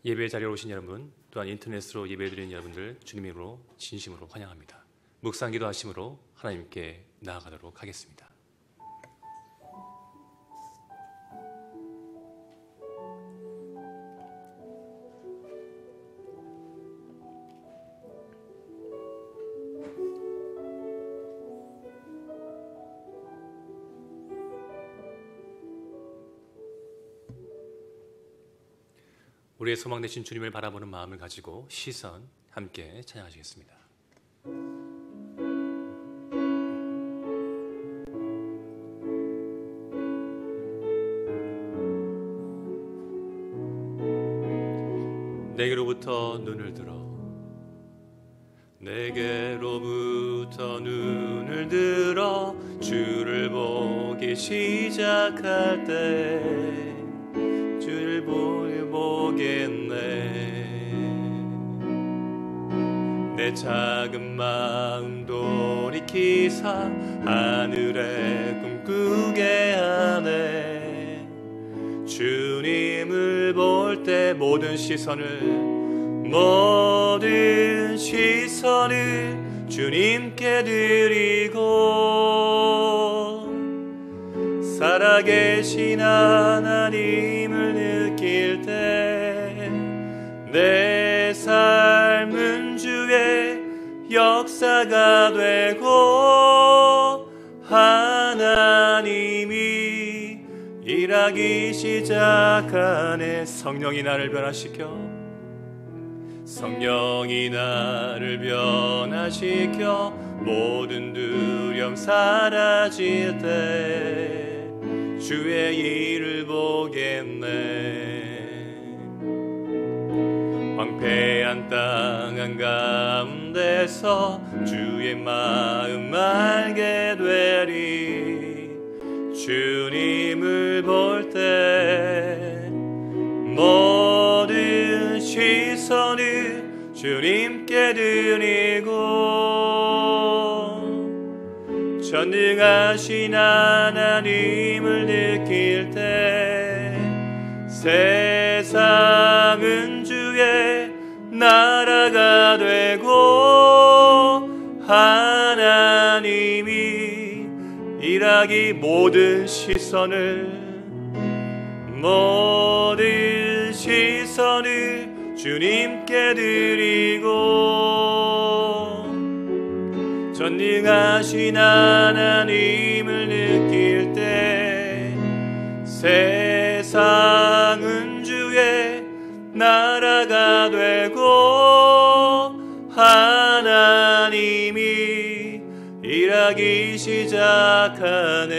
예배 자리에 오신 여러분, 또한 인터넷으로 예배드리는 여러분들 주님으로 진심으로 환영합니다. 묵상 기도하심으로 하나님께 나아가도록 하겠습니다. 우리의 소망 되신 주님을 바라보는 마음을 가지고 시선 함께 찬양하시겠습니다. 내게로부터 눈을 들어 주를 보기 시작할 때 주를 보겠네. 내 작은 마음 돌이키사 하늘에 꿈꾸게 하네. 주님을 볼 때 모든 시선을 주님께 드리고 살아계신 하나님을 느낄 때 내 삶은 주의 역사가 되고 하나님이 일하기 시작하네. 성령이 나를 변화시켜 모든 두려움 사라질 때 주의 일을 보겠네. 황폐한 땅 한가운데서 주의 마음 알게 되리. 주님을 볼 때 모든 시선을 주님께 드리고 전능하신 하나님을 느낄 때 세상은 주의 나라가 되고 하나님이 일하기 모든 시선을 주님께 드리고 전능하신 하나님을 느낄 때 세상은 주의 나라가 되고 하나님이 일하기 시작하네.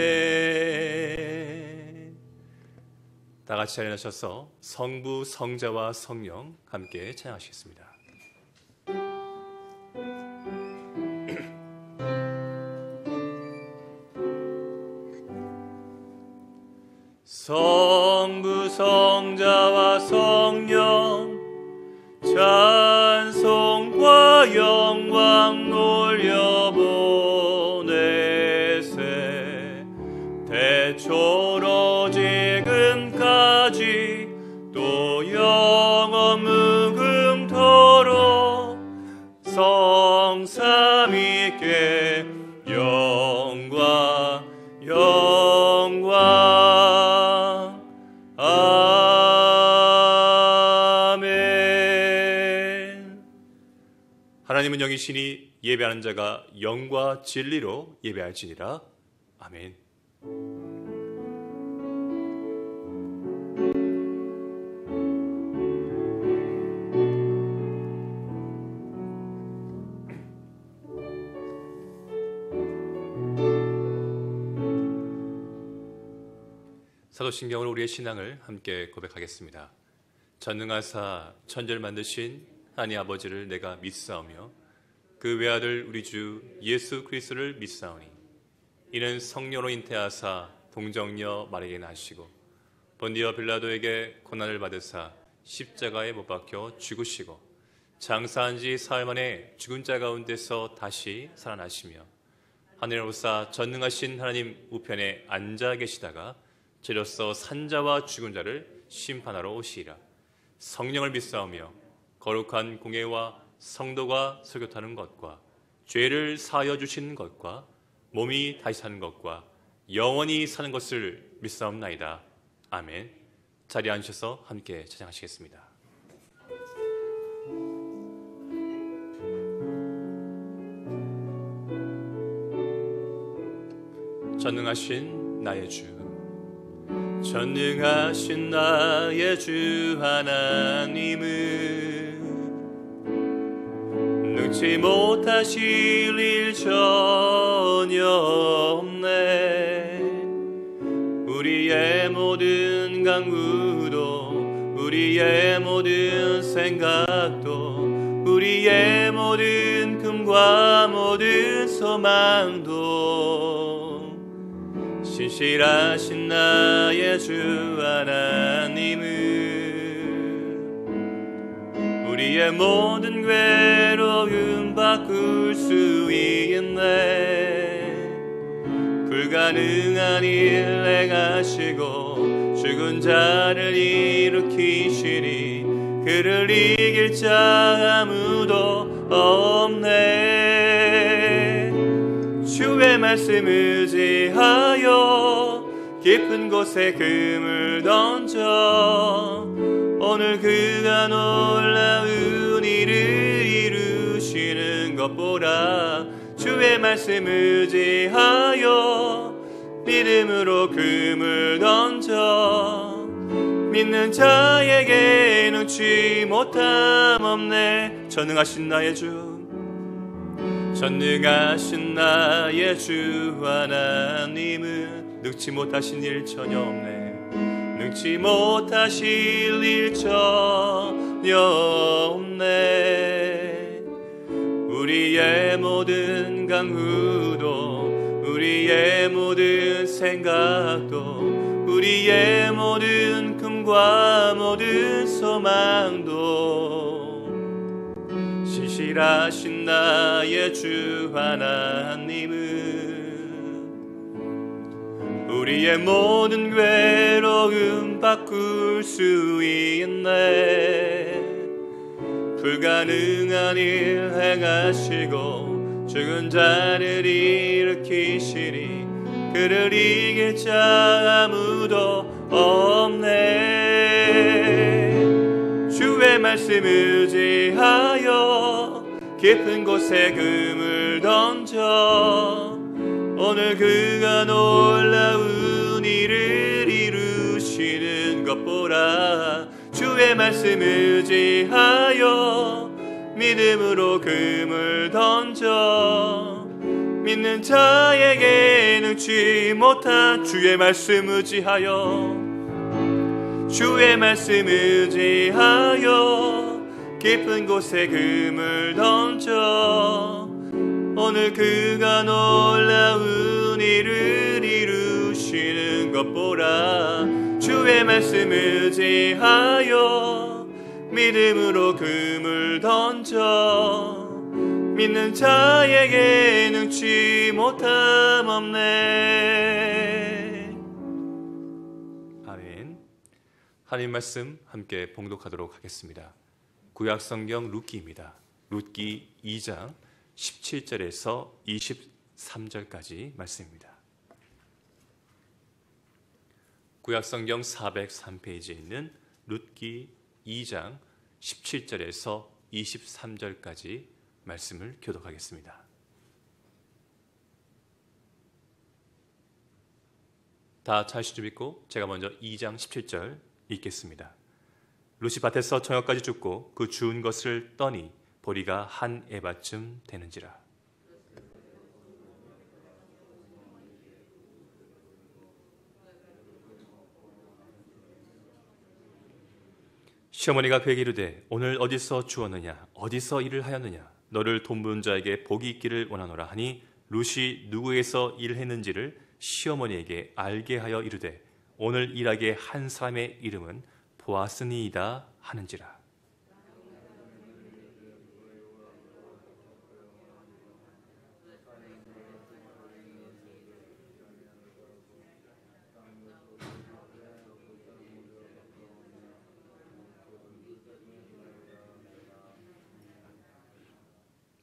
다 같이 자리에 나셔서 성부, 성자와 성령 함께 찬양하시겠습니다. 성부, 성자와 성령 찬송과 영광 돌려보내세. 대초로 지금까지 또 영원 무궁토록 성삼위께 영광 아멘. 하나님은 영이시니 예배하는 자가 영과 진리로 예배할지니라. 아멘. 사도신경으로 우리의 신앙을 함께 고백하겠습니다. 전능하사 천지를 만드신 하나님 아버지를 내가 믿사오며 그 외아들 우리 주 예수 그리스도를 믿사오니 이는 성령으로 잉태하사 동정녀 마리아에게 나시고 본디오 빌라도에게 고난을 받으사 십자가에 못 박혀 죽으시고 장사한 지 사흘 만에 죽은 자 가운데서 다시 살아나시며 하늘에 오사 전능하신 하나님 우편에 앉아 계시다가 저로서 산자와 죽은 자를 심판하러 오시리라. 성령을 믿사오며 거룩한 공예와 성도가 설교하는 것과 죄를 사하여 주시는 것과 몸이 다시 사는 것과 영원히 사는 것을 믿사옵나이다. 아멘. 자리에 앉으셔서 함께 찬양하시겠습니다. 전능하신 나의 주, 전능하신 나의 주 하나님은 능치 못하실 일 전혀 없네. 우리의 모든 강구도, 우리의 모든 생각도, 우리의 모든 꿈과 모든 소망도 신실하신 나의 주 하나님은 우리의 모든 괴로움 바꿀 수 있네. 불가능한 일 행하시고 죽은 자를 일으키시니 그를 이길 자 아무도 없네. 주의 말씀 의지하여 깊은 곳에 금을 던져 오늘 그가 놀라운 일을 이루시는 것 보라. 주의 말씀 의지하여 믿음으로 금을 던져 믿는 자에게 능치 못함 없네. 전능하신 나의 주, 전능하신 나의 주 하나님은 능치 못하신 일 전혀 없네. 능치 못하실 일 전혀 없네. 우리의 모든 강구도, 우리의 모든 생각도, 우리의 모든 꿈과 모든 소망도 신실하신 나의 주 하나님은 우리의 모든 괴로움 바꿀 수 있네. 불가능한 일 행하시고 죽은 자를 일으키시니 그를 이길 자 아무도 없네. 주의 말씀 의지하여 깊은 곳에 금을 던져 오늘 그가 놀라운 일을 이루시는 것 보라. 주의 말씀 의지하여 믿음으로 금을 던져 믿는 자에게 능치 못한 주의 말씀 의지하여, 주의 말씀 의지하여 깊은 곳에 금을 던져 오늘 그가 놀라운 일을 이루시는 것 보라. 주의 말씀 의지하여 믿음으로 금을 던져 믿는 자에게 능치 못함 없네. 아멘. 하나님 말씀 함께 봉독하도록 하겠습니다. 구약성경 룻기입니다. 룻기 2장 17절에서 23절까지 말씀입니다. 구약성경 403페이지에 있는 룻기 2장 17절에서 23절까지 말씀을 교독하겠습니다. 다 찾으실 줄 믿고 제가 먼저 2장 17절 읽겠습니다. 룻이 밭에서 저녁까지 죽고 그 주운 것을 떠니 보리가 한 에바쯤 되는지라. 시어머니가 그에게 이르되 오늘 어디서 주었느냐 어디서 일을 하였느냐 너를 돕는 자에게 복이 있기를 원하노라 하니 룻이 누구에게서 일했는지를 시어머니에게 알게 하여 이르되 오늘 일하게 한 사람의 이름은 보아스니이다 하는지라.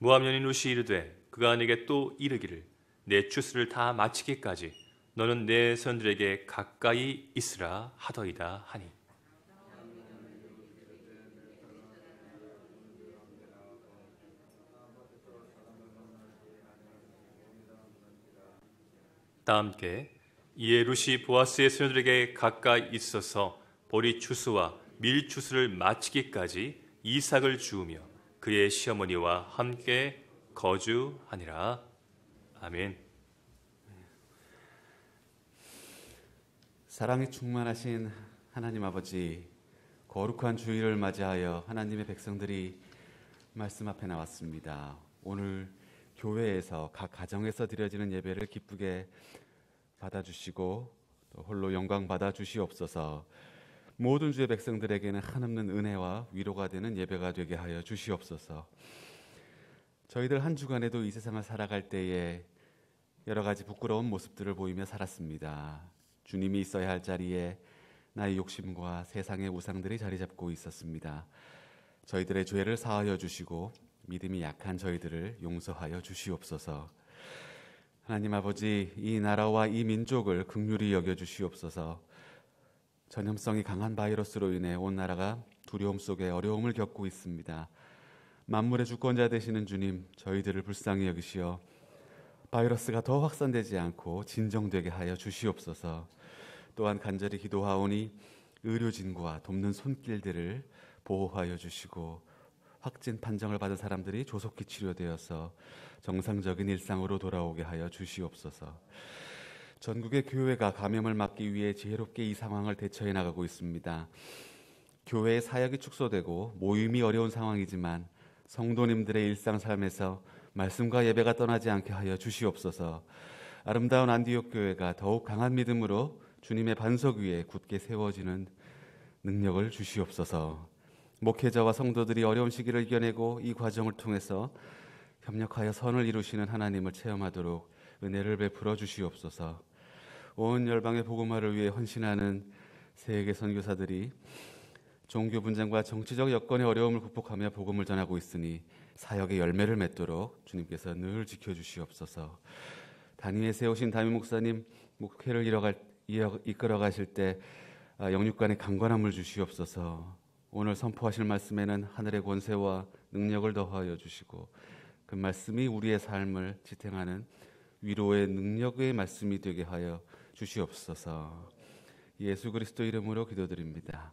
모압 여인 룻이 이르되 그가 내게 또 이르기를 내 추수를 다 마치기까지 너는 내 선들에게 가까이 있으라 하더이다 하니 다 함께 이에 룻이 보아스의 소녀들에게 가까이 있어서 보리 추수와 밀 추수를 마치기까지 이삭을 주우며 그의 시어머니와 함께 거주하니라. 아멘. 사랑이 충만하신 하나님 아버지, 거룩한 주일을 맞이하여 하나님의 백성들이 말씀 앞에 나왔습니다. 오늘 교회에서 각 가정에서 드려지는 예배를 기쁘게 받아주시고 또 홀로 영광 받아주시옵소서. 모든 주의 백성들에게는 한없는 은혜와 위로가 되는 예배가 되게 하여 주시옵소서. 저희들 한 주간에도 이 세상을 살아갈 때에 여러 가지 부끄러운 모습들을 보이며 살았습니다. 주님이 있어야 할 자리에 나의 욕심과 세상의 우상들이 자리 잡고 있었습니다. 저희들의 죄를 사하여 주시고 믿음이 약한 저희들을 용서하여 주시옵소서. 하나님 아버지, 이 나라와 이 민족을 긍휼히 여겨 주시옵소서. 전염성이 강한 바이러스로 인해 온 나라가 두려움 속에 어려움을 겪고 있습니다. 만물의 주권자 되시는 주님, 저희들을 불쌍히 여기시어 바이러스가 더 확산되지 않고 진정되게 하여 주시옵소서. 또한 간절히 기도하오니 의료진과 돕는 손길들을 보호하여 주시고 확진 판정을 받은 사람들이 조속히 치료되어서 정상적인 일상으로 돌아오게 하여 주시옵소서. 전국의 교회가 감염을 막기 위해 지혜롭게 이 상황을 대처해 나가고 있습니다. 교회의 사역이 축소되고 모임이 어려운 상황이지만 성도님들의 일상 삶에서 말씀과 예배가 떠나지 않게 하여 주시옵소서. 아름다운 안디옥 교회가 더욱 강한 믿음으로 주님의 반석 위에 굳게 세워지는 능력을 주시옵소서. 목회자와 성도들이 어려운 시기를 이겨내고 이 과정을 통해서 협력하여 선을 이루시는 하나님을 체험하도록 은혜를 베풀어 주시옵소서. 온 열방의 복음화를 위해 헌신하는 세계 선교사들이 종교 분쟁과 정치적 여건의 어려움을 극복하며 복음을 전하고 있으니 사역의 열매를 맺도록 주님께서 늘 지켜주시옵소서. 단위에 세우신 담임 목사님 목회를 이끌어 가실 때 영육간의 강건함을 주시옵소서. 오늘 선포하실 말씀에는 하늘의 권세와 능력을 더하여 주시고 그 말씀이 우리의 삶을 지탱하는 위로의 능력의 말씀이 되게 하여 주시옵소서. 예수 그리스도 이름으로 기도드립니다.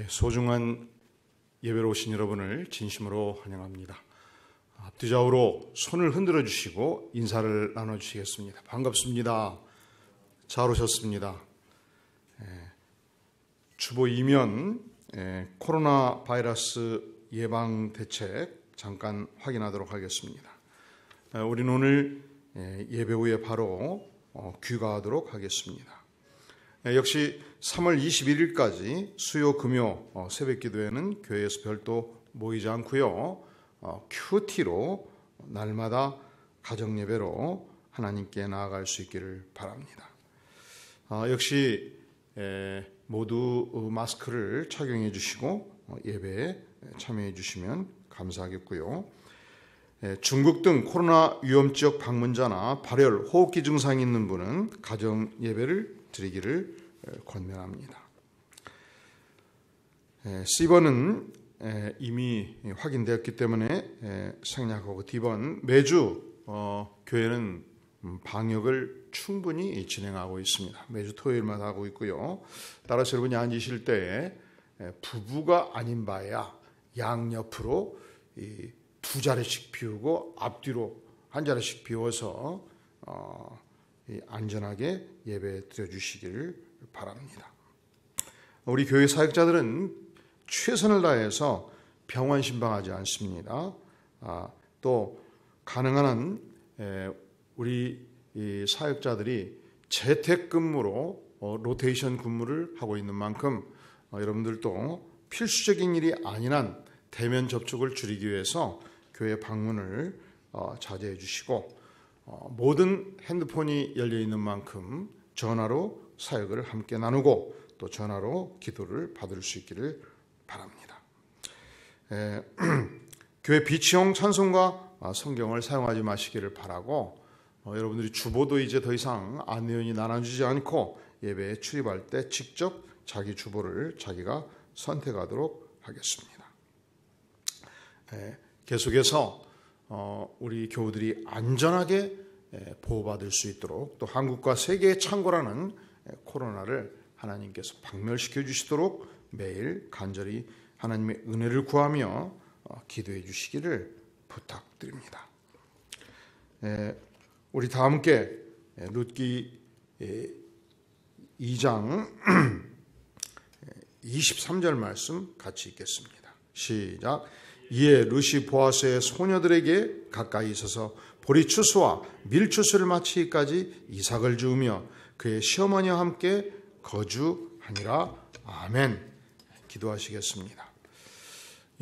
소중한 예배로 오신 여러분을 진심으로 환영합니다. 앞뒤 좌우로 손을 흔들어 주시고 인사를 나눠주시겠습니다. 반갑습니다. 잘 오셨습니다. 주보 2면 코로나 바이러스 예방 대책 잠깐 확인하도록 하겠습니다. 우리는 오늘 예배 후에 바로 귀가하도록 하겠습니다. 역시 3월 21일까지 수요 금요 새벽 기도회는 교회에서 별도 모이지 않고요. 큐티로 날마다 가정 예배로 하나님께 나아갈 수 있기를 바랍니다. 역시 모두 마스크를 착용해 주시고 예배에 참여해 주시면 감사하겠고요. 중국 등 코로나 위험 지역 방문자나 발열, 호흡기 증상이 있는 분은 가정 예배를 드리기를 권면합니다. C번은 이미 확인되었기 때문에 생략하고 D번 매주 교회는 방역을 충분히 진행하고 있습니다. 매주 토요일마다 하고 있고요. 따라서 여러분이 앉으실 때 부부가 아닌 바에야 양옆으로 두 자리씩 비우고 앞뒤로 한 자리씩 비워서 안전하게 예배 드려주시기를 바랍니다. 우리 교회 사역자들은 최선을 다해서 병원 신방하지 않습니다. 또 가능한 한 우리 이 사역자들이 재택근무로 로테이션 근무를 하고 있는 만큼 여러분들도 필수적인 일이 아닌 한 대면 접촉을 줄이기 위해서 교회 방문을 자제해 주시고 모든 핸드폰이 열려 있는 만큼 전화로 사역을 함께 나누고 또 전화로 기도를 받을 수 있기를 바랍니다. 교회 비치용 찬송과 성경을 사용하지 마시기를 바라고 여러분들이 주보도 이제 더 이상 안내원이 나눠주지 않고 예배에 출입할 때 직접 자기 주보를 자기가 선택하도록 하겠습니다. 계속해서 우리 교우들이 안전하게 보호받을 수 있도록 또 한국과 세계에 창궐하는 코로나를 하나님께서 박멸시켜 주시도록 매일 간절히 하나님의 은혜를 구하며 기도해 주시기를 부탁드립니다. 우리 다 함께 룻기 2장 23절 말씀 같이 읽겠습니다. 시작. 이에 룻이 보아스의 소녀들에게 가까이 있어서 보리추수와 밀추수를 마치기까지 이삭을 주우며 그의 시어머니와 함께 거주하니라. 아멘. 기도하시겠습니다.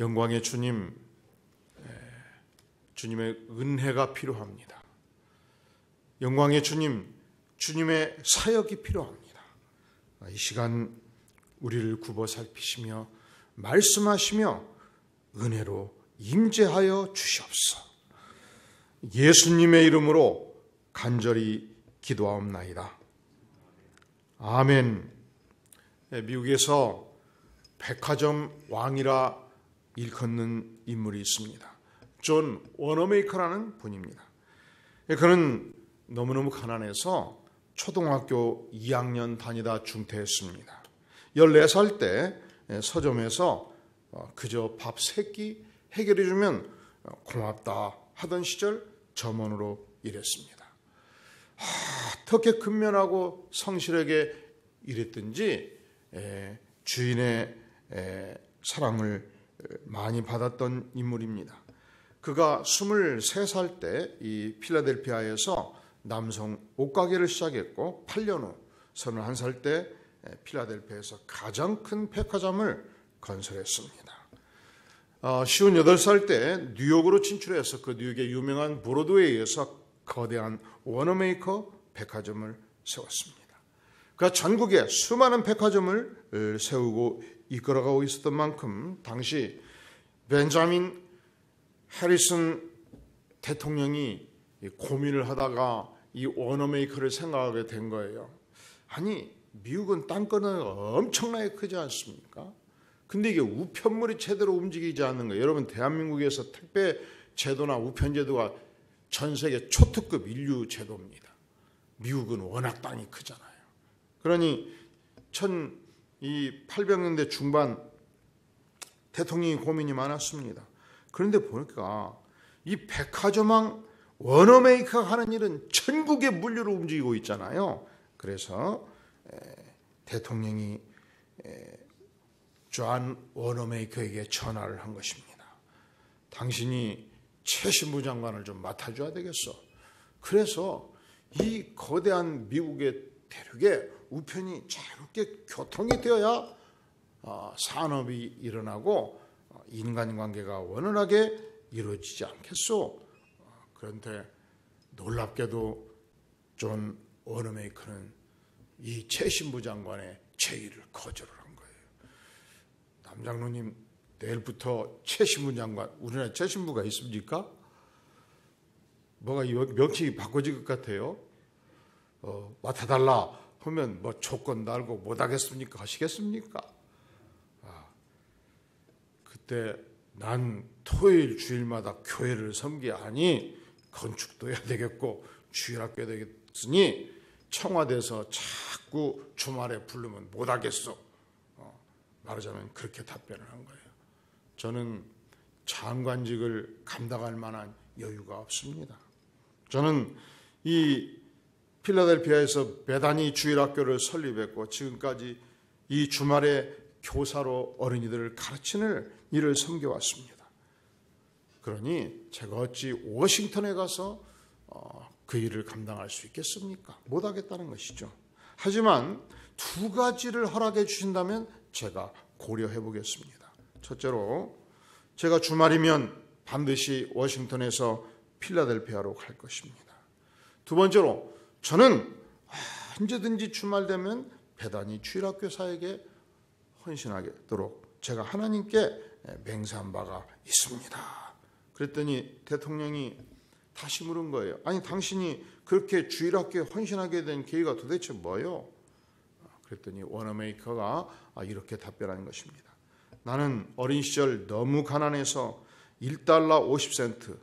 영광의 주님, 주님의 은혜가 필요합니다. 영광의 주님, 주님의 사역이 필요합니다. 이 시간 우리를 굽어 살피시며 말씀하시며 은혜로 임재하여 주시옵소서. 예수님의 이름으로 간절히 기도하옵나이다. 아멘. 미국에서 백화점 왕이라 일컫는 인물이 있습니다. 존 워너메이커라는 분입니다. 그는 너무너무 가난해서 초등학교 2학년 다니다 중퇴했습니다. 14살 때 서점에서 그저 밥 3끼 해결해주면 고맙다 하던 시절 점원으로 일했습니다. 어떻게 근면하고 성실하게 일했든지 주인의 사랑을 많이 받았던 인물입니다. 그가 23살 때 이 필라델피아에서 남성 옷가게를 시작했고 8년 후 31살 때 필라델피아에서 가장 큰 백화점을 건설했습니다. 58살 때 뉴욕으로 진출해서 그 뉴욕의 유명한 브로드웨이에서 거대한 워너메이커 백화점을 세웠습니다. 그가 전국에 수많은 백화점을 세우고 이끌어가고 있었던 만큼 당시 벤자민 해리슨 대통령이 고민을 하다가 이 워너메이커를 생각하게 된 거예요. 아니, 미국은 땅거는 엄청나게 크지 않습니까? 근데 이게 우편물이 제대로 움직이지 않는 거예요. 여러분, 대한민국에서 택배 제도나 우편 제도가 전 세계 초특급 인류 제도입니다. 미국은 워낙 땅이 크잖아요. 그러니 1800년대 중반 대통령이 고민이 많았습니다. 그런데 보니까 이 백화점왕 워너메이커가 하는 일은 전국의 물류를 움직이고 있잖아요. 그래서 대통령이 존 워너메이커에게 전화를 한 것입니다. 당신이 최신부 장관을 좀 맡아줘야 되겠어. 그래서 이 거대한 미국의 대륙에 우편이 자유롭게 교통이 되어야 산업이 일어나고 인간관계가 원활하게 이루어지지 않겠소. 그런데 놀랍게도 존 워너메이커는 이 최신부 장관의 제의를 거절을 한 거예요. 남장로님, 내일부터 최신부 장관, 우리나라에 최신부가 있습니까? 뭐가 명칭이 바꿔질 것 같아요. 맡아달라 하면 뭐 조건 달고 못하겠습니까? 하시겠습니까? 그때 난 토요일 주일마다 교회를 섬겨야 하니 건축도 해야 되겠고 주일학교 해야 되겠으니 청와대에서 자꾸 주말에 부르면 못하겠어. 말하자면 그렇게 답변을 한 거예요. 저는 장관직을 감당할 만한 여유가 없습니다. 저는 이 필라델피아에서 베다니 주일학교를 설립했고 지금까지 이 주말에 교사로 어린이들을 가르치는 일을 섬겨왔습니다. 그러니 제가 어찌 워싱턴에 가서 그 일을 감당할 수 있겠습니까? 못하겠다는 것이죠. 하지만 두 가지를 허락해 주신다면 제가 고려해 보겠습니다. 첫째로 제가 주말이면 반드시 워싱턴에서 필라델피아로 갈 것입니다. 두 번째로 저는 언제든지 주말 되면 베다니 주일학교 사역에 헌신하도록 제가 하나님께 맹세한 바가 있습니다. 그랬더니 대통령이 다시 물은 거예요. 아니 당신이 그렇게 주일학교에 헌신하게 된 계기가 도대체 뭐예요? 그랬더니 워너메이커가 이렇게 답변한 것입니다. 나는 어린 시절 너무 가난해서 $1 50센트,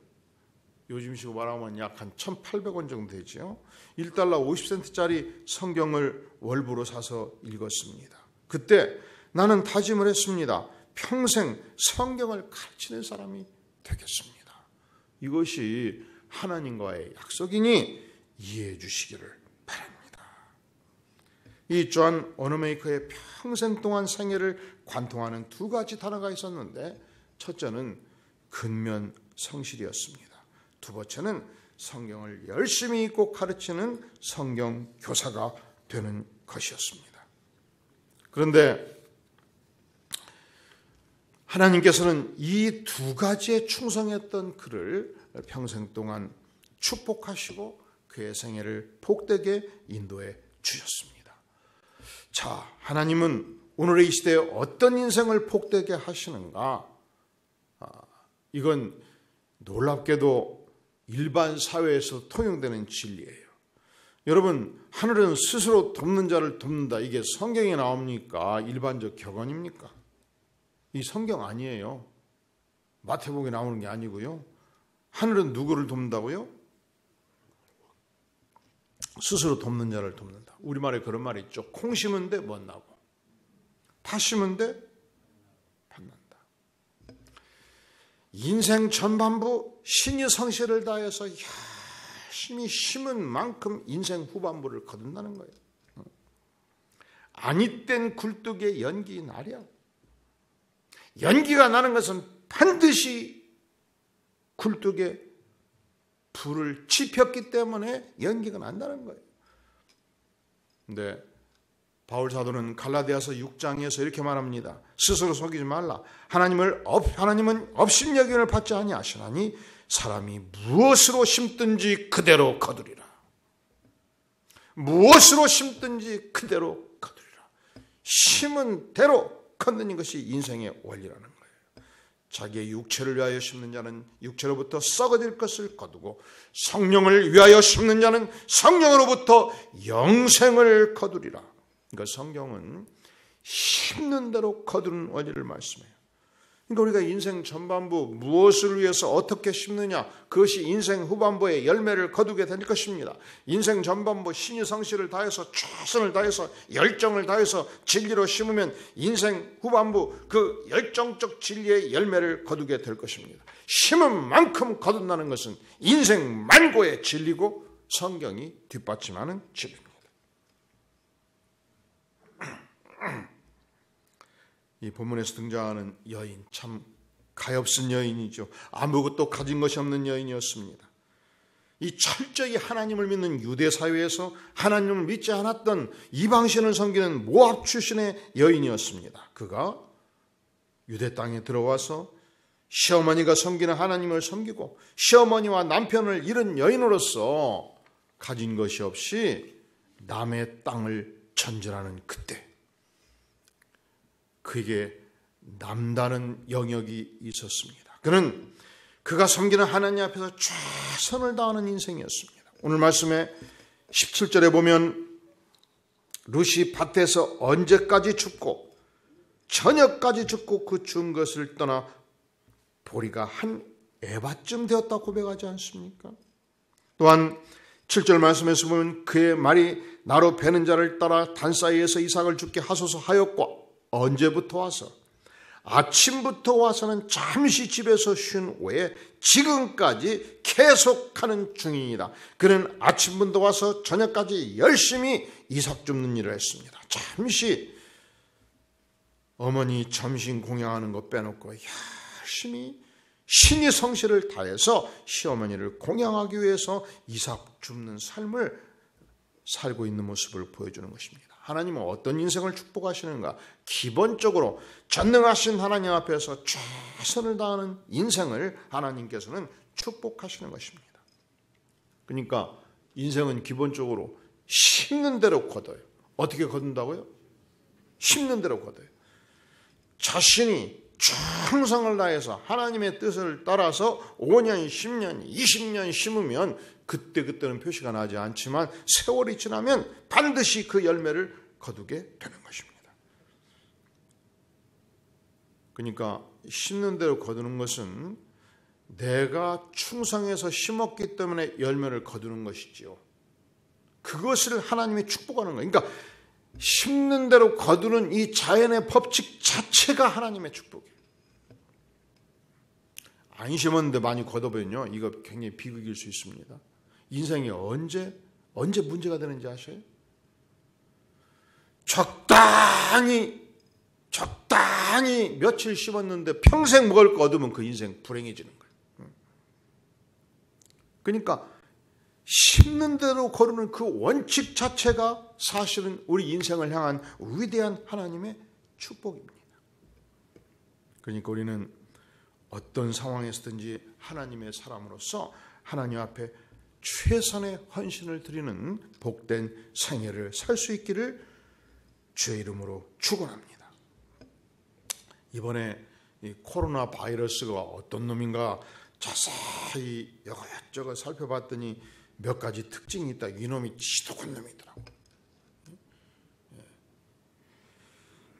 요즘식으로 말하면 약 한 1,800원 정도 되죠. $1 50센트짜리 성경을 월부로 사서 읽었습니다. 그때 나는 다짐을 했습니다. 평생 성경을 가르치는 사람이 되겠습니다. 이것이 하나님과의 약속이니 이해해 주시기를 바랍니다. 이 존 워너메이커의 평생 동안 생애를 관통하는 두 가지 단어가 있었는데, 첫째는 근면성실이었습니다. 두 번째는 성경을 열심히 읽고 가르치는 성경 교사가 되는 것이었습니다. 그런데 하나님께서는 이 두 가지에 충성했던 그를 평생 동안 축복하시고 그의 생애를 복되게 인도해 주셨습니다. 자, 하나님은 오늘의 이 시대에 어떤 인생을 복되게 하시는가? 이건 놀랍게도 일반 사회에서 통용되는 진리예요. 여러분, 하늘은 스스로 돕는 자를 돕는다. 이게 성경에 나옵니까? 일반적 격언입니까? 이 성경 아니에요. 마태복음에 나오는 게 아니고요. 하늘은 누구를 돕는다고요? 스스로 돕는 자를 돕는다. 우리말에 그런 말이 있죠. 콩 심은 데 멋나고 파 심은 데 팥난다. 인생 전반부 신의 성실을 다해서 열심히 심은 만큼 인생 후반부를 거둔다는 거예요. 아니땐 굴뚝에 연기 나랴. 연기가 나는 것은 반드시 굴뚝에 불을 지폈기 때문에 연기가 난다는 거예요. 근데 바울 사도는 갈라디아서 6장에서 이렇게 말합니다. 스스로 속이지 말라. 하나님은 업신여김을 받지 아니하시나니 사람이 무엇으로 심든지 그대로 거두리라. 무엇으로 심든지 그대로 거두리라. 심은 대로 거두는 것이 인생의 원리라는 거예요. 자기의 육체를 위하여 심는 자는 육체로부터 썩어질 것을 거두고 성령을 위하여 심는 자는 성령으로부터 영생을 거두리라. 그러니까 성경은 심는 대로 거두는 원리를 말씀해요. 그러니까 우리가 인생 전반부 무엇을 위해서 어떻게 심느냐, 그것이 인생 후반부의 열매를 거두게 될 것입니다. 인생 전반부 신의 성실을 다해서 최선을 다해서 열정을 다해서 진리로 심으면 인생 후반부 그 열정적 진리의 열매를 거두게 될 것입니다. 심은 만큼 거둔다는 것은 인생 만고의 진리고 성경이 뒷받침하는 진리입니다. 이 본문에서 등장하는 여인, 참 가엾은 여인이죠. 아무것도 가진 것이 없는 여인이었습니다. 이 철저히 하나님을 믿는 유대 사회에서 하나님을 믿지 않았던 이방신을 섬기는 모압 출신의 여인이었습니다. 그가 유대 땅에 들어와서 시어머니가 섬기는 하나님을 섬기고 시어머니와 남편을 잃은 여인으로서 가진 것이 없이 남의 땅을 전전하는 그때 그에게 남다른 영역이 있었습니다. 그는 그가 섬기는 하나님 앞에서 최선을 다하는 인생이었습니다. 오늘 말씀에 17절에 보면 룻이 밭에서 언제까지 죽고 저녁까지 죽고 그 죽은 것을 떠나 보리가 한 에바쯤 되었다 고백하지 않습니까? 또한 7절 말씀에서 보면 그의 말이 나로 베는 자를 따라 단 사이에서 이삭을 죽게 하소서 하였고 언제부터 와서? 아침부터 와서는 잠시 집에서 쉰 후에 지금까지 계속하는 중입니다. 그는 아침부터 와서 저녁까지 열심히 이삭 줍는 일을 했습니다. 잠시 어머니 점심 공양하는 거 빼놓고 열심히 신의 성실을 다해서 시어머니를 공양하기 위해서 이삭 줍는 삶을 살고 있는 모습을 보여주는 것입니다. 하나님은 어떤 인생을 축복하시는가? 기본적으로 전능하신 하나님 앞에서 최선을 다하는 인생을 하나님께서는 축복하시는 것입니다. 그러니까 인생은 기본적으로 심는 대로 거둬요. 어떻게 거둔다고요? 심는 대로 거둬요. 자신이 충성을 다해서 하나님의 뜻을 따라서 5년, 10년, 20년 심으면 그때는 표시가 나지 않지만 세월이 지나면 반드시 그 열매를 거두게 되는 것입니다. 그러니까 심는 대로 거두는 것은 내가 충성해서 심었기 때문에 열매를 거두는 것이지요. 그것을 하나님이 축복하는 거예요. 그러니까 심는 대로 거두는 이 자연의 법칙 자체가 하나님의 축복이에요. 안 심었는데 많이 거둬보면요, 이거 굉장히 비극일 수 있습니다. 인생이 언제 문제가 되는지 아셔요? 적당히 며칠 심었는데 평생 먹을 거 얻으면 그 인생 불행해지는 거예요. 그러니까 심는 대로 거두는 그 원칙 자체가 사실은 우리 인생을 향한 위대한 하나님의 축복입니다. 그러니까 우리는 어떤 상황에서든지 하나님의 사람으로서 하나님 앞에 최선의 헌신을 드리는 복된 생애를 살 수 있기를 주의 이름으로 축원합니다. 이번에 이 코로나 바이러스가 어떤 놈인가 자세히 이것저것 살펴봤더니 몇 가지 특징이 있다. 이놈이 지독한 놈이더라고.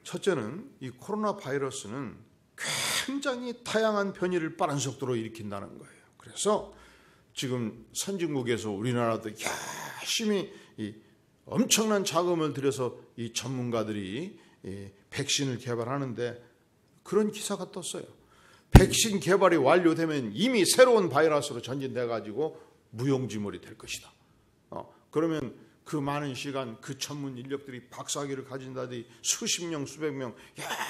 첫째는 이 코로나 바이러스는 굉장히 다양한 변이를 빠른 속도로 일으킨다는 거예요. 그래서 지금 선진국에서 우리나라도 열심히 이 엄청난 자금을 들여서 이 전문가들이 이 백신을 개발하는데 그런 기사가 떴어요. 백신 개발이 완료되면 이미 새로운 바이러스로 전진돼 가지고 무용지물이 될 것이다. 그러면 그 많은 시간 그 전문 인력들이 박사학위를 가진다든지 수십 명 수백 명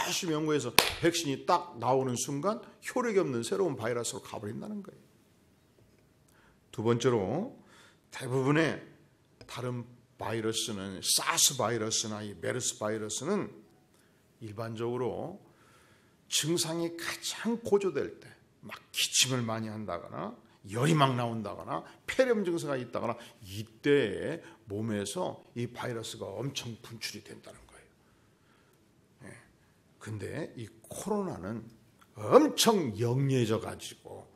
열심히 연구해서 백신이 딱 나오는 순간 효력이 없는 새로운 바이러스로 가버린다는 거예요. 두 번째로 대부분의 다른 바이러스는 사스 바이러스나 이 메르스 바이러스는 일반적으로 증상이 가장 고조될 때 막 기침을 많이 한다거나 열이 막 나온다거나 폐렴 증세가 있다거나 이때에 몸에서 이 바이러스가 엄청 분출이 된다는 거예요. 근데 이 코로나는 엄청 영리해져 가지고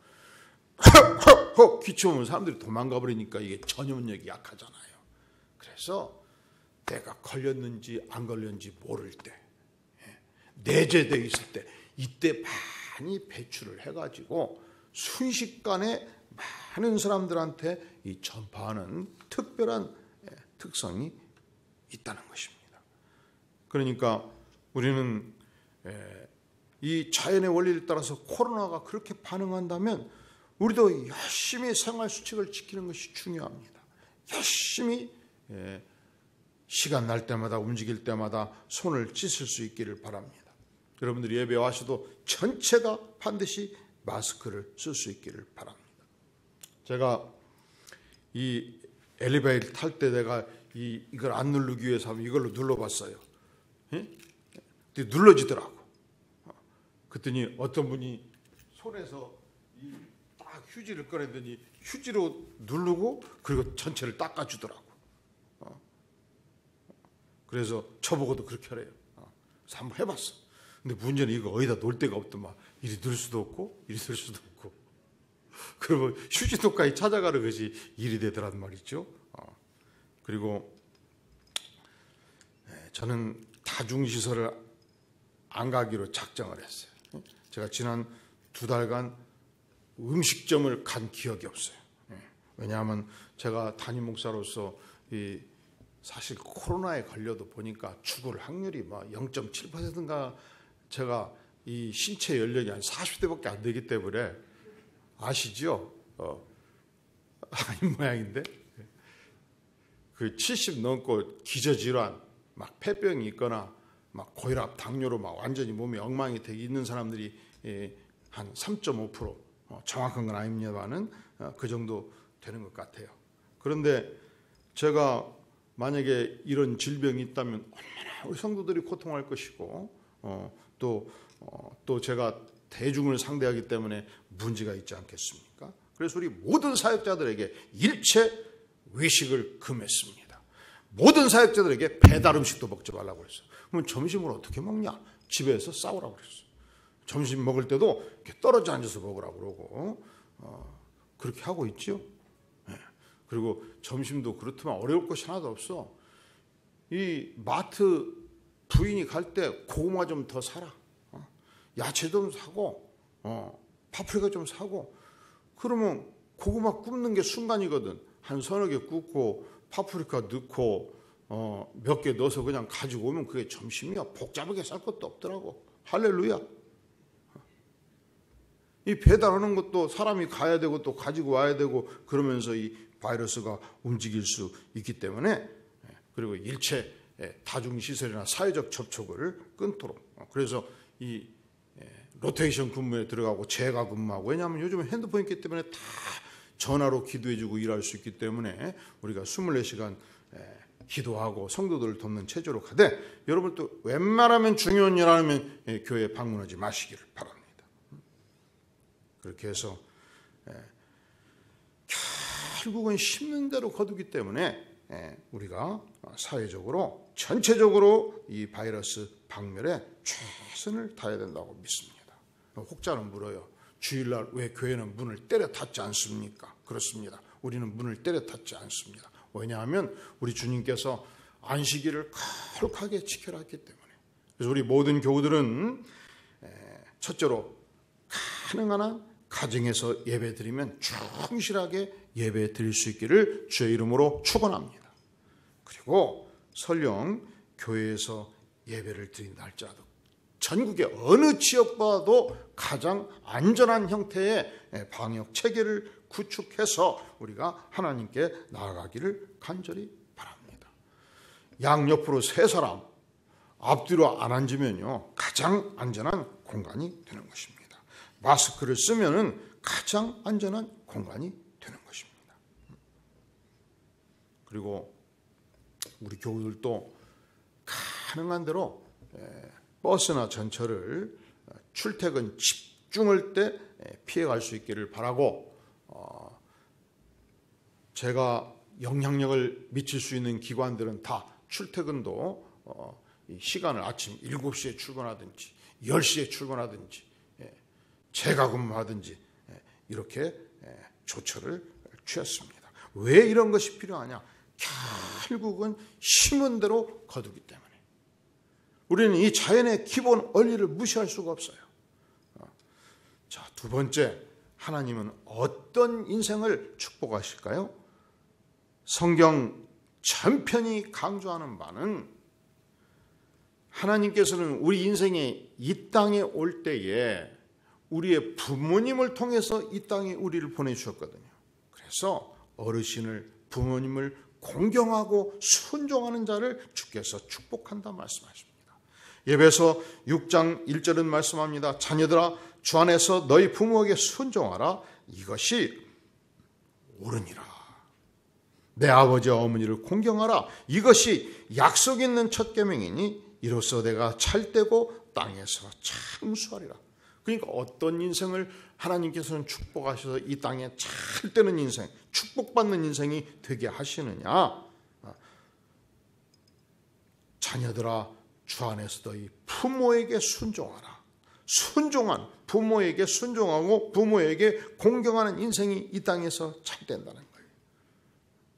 기침하면 사람들이 도망가 버리니까 이게 전염력이 약하잖아요. 그래서 내가 걸렸는지 안 걸렸는지 모를 때, 내재되어 있을 때 이때 많이 배출을 해가지고 순식간에 많은 사람들한테 이 전파하는 특별한 특성이 있다는 것입니다. 그러니까 우리는 이 자연의 원리를 따라서 코로나가 그렇게 반응한다면 우리도 열심히 생활 수칙을 지키는 것이 중요합니다. 열심히 시간 날 때마다 움직일 때마다 손을 씻을 수 있기를 바랍니다. 여러분들이 예배 와셔도 전체가 반드시 마스크를 쓸 수 있기를 바랍니다. 제가 이 엘리베이터 탈 때 내가 이걸 안 누르기 위해서 이걸로 눌러봤어요. 근데 눌러지더라고. 그랬더니 어떤 분이 손에서 딱 휴지를 꺼냈더니 휴지로 누르고 그리고 전체를 닦아주더라고. 그래서 저보고도 그렇게 하래요. 그래서 한번 해봤어. 근데 문제는 이거 어디다 놓을 데가 없더만. 이리 넣을 수도 없고 이리 넣을 수도 없고. 그러면 휴지통까지 찾아가는 것이 일이 되더란 말이죠. 그리고 저는 다중시설을 안 가기로 작정을 했어요. 제가 지난 2달간 음식점을 간 기억이 없어요. 왜냐하면 제가 담임 목사로서 사실 코로나에 걸려도 보니까 죽을 확률이 0.7%인가 제가 이 신체 연령이 한 40대밖에 안 되기 때문에 아시죠? 아닌 모양인데 그 70 넘고 기저질환, 막 폐병이 있거나 막 고혈압, 당뇨로 막 완전히 몸이 엉망이 돼 있는 사람들이 한 3.5% 정확한 건 아닙니다만은 그 정도 되는 것 같아요. 그런데 제가 만약에 이런 질병이 있다면 얼마나 우리 성도들이 고통할 것이고 또 제가 대중을 상대하기 때문에 문제가 있지 않겠습니까? 그래서 우리 모든 사역자들에게 일체 외식을 금했습니다. 모든 사역자들에게 배달 음식도 먹지 말라고 그랬어요. 그럼 점심을 어떻게 먹냐? 집에서 싸우라고 그랬어요. 점심 먹을 때도 이렇게 떨어져 앉아서 먹으라고 그러고 그렇게 하고 있죠. 그리고 점심도 그렇지만 어려울 것이 하나도 없어. 이 마트 부인이 갈 때 고구마 좀 더 사라. 야채 좀 사고 파프리카 좀 사고 그러면 고구마 굽는 게 순간이거든. 한 서너 개 굽고 파프리카 넣고 몇 개 넣어서 그냥 가지고 오면 그게 점심이야. 복잡하게 쌀 것도 없더라고. 할렐루야. 이 배달하는 것도 사람이 가야 되고 또 가지고 와야 되고 그러면서 이 바이러스가 움직일 수 있기 때문에 그리고 일체 다중시설이나 사회적 접촉을 끊도록 그래서 이 로테이션 근무에 들어가고 재가 근무하고 왜냐하면 요즘은 핸드폰 있기 때문에 다 전화로 기도해주고 일할 수 있기 때문에 우리가 24시간 기도하고 성도들을 돕는 체조로 가되 여러분도 웬만하면 중요한 일 하면 교회에 방문하지 마시기를 바랍니다. 그렇게 해서 결국은 심는 대로 거두기 때문에 우리가 사회적으로 전체적으로 이 바이러스 박멸에 최선을 다해야 된다고 믿습니다. 혹자는 물어요. 주일날 왜 교회는 문을 때려 닫지 않습니까? 그렇습니다. 우리는 문을 때려 닫지 않습니다. 왜냐하면 우리 주님께서 안식일을 거룩하게 지켜라 했기 때문에. 그래서 우리 모든 교우들은 첫째로 가능한 한 가정에서 예배드리면 충실하게 예배 드릴 수 있기를 주의 이름으로 축원합니다. 그리고 설령 교회에서 예배를 드린다 할지라도 전국의 어느 지역보다도 가장 안전한 형태의 방역 체계를 구축해서 우리가 하나님께 나아가기를 간절히 바랍니다. 양옆으로 세 사람 앞뒤로 안 앉으면요 가장 안전한 공간이 되는 것입니다. 마스크를 쓰면은 가장 안전한 공간이 되는 것입니다. 그리고 우리 교우들도 가능한 대로 버스나 전철을 출퇴근 집중할 때 피해갈 수 있기를 바라고 제가 영향력을 미칠 수 있는 기관들은 다 출퇴근도 시간을 아침 7시에 출근하든지 10시에 출근하든지 재가 근무하든지 이렇게 조처를 취했습니다. 왜 이런 것이 필요하냐? 결국은 심은 대로 거두기 때문에 우리는 이 자연의 기본 원리를 무시할 수가 없어요. 자, 두 번째, 하나님은 어떤 인생을 축복하실까요? 성경 전편이 강조하는 바는 하나님께서는 우리 인생에 이 땅에 올 때에 우리의 부모님을 통해서 이 땅에 우리를 보내주셨거든요. 그래서 어르신을 부모님을 공경하고 순종하는 자를 주께서 축복한다 말씀하십니다. 에베소 6장 1절은 말씀합니다. 자녀들아 주 안에서 너희 부모에게 순종하라. 이것이 옳으니라. 내 아버지와 어머니를 공경하라. 이것이 약속 있는 첫 계명이니 이로써 내가 찰되고 땅에서 창수하리라. 그러니까 어떤 인생을 하나님께서는 축복하셔서 이 땅에 잘 되는 인생, 축복받는 인생이 되게 하시느냐? 자녀들아 주 안에서 너희 부모에게 순종하라. 순종한 부모에게 순종하고 부모에게 공경하는 인생이 이 땅에서 잘 된다는 거예요.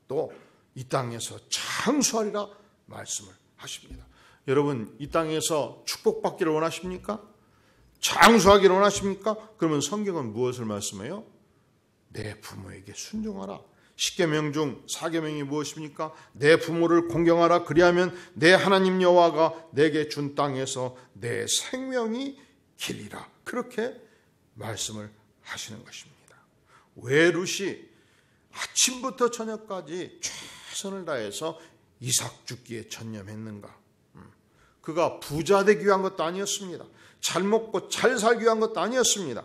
또 이 땅에서 창수하리라 말씀을 하십니다. 여러분 이 땅에서 축복받기를 원하십니까? 장수하기를 원하십니까? 그러면 성경은 무엇을 말씀해요? 내 부모에게 순종하라. 10계명 중 4계명이 무엇입니까? 내 부모를 공경하라. 그리하면 내 하나님 여호와가 내게 준 땅에서 내 생명이 길리라. 그렇게 말씀을 하시는 것입니다. 왜 룻이 아침부터 저녁까지 최선을 다해서 이삭 죽기에 전념했는가? 그가 부자 되기 위한 것도 아니었습니다. 잘 먹고 잘 살기 위한 것도 아니었습니다.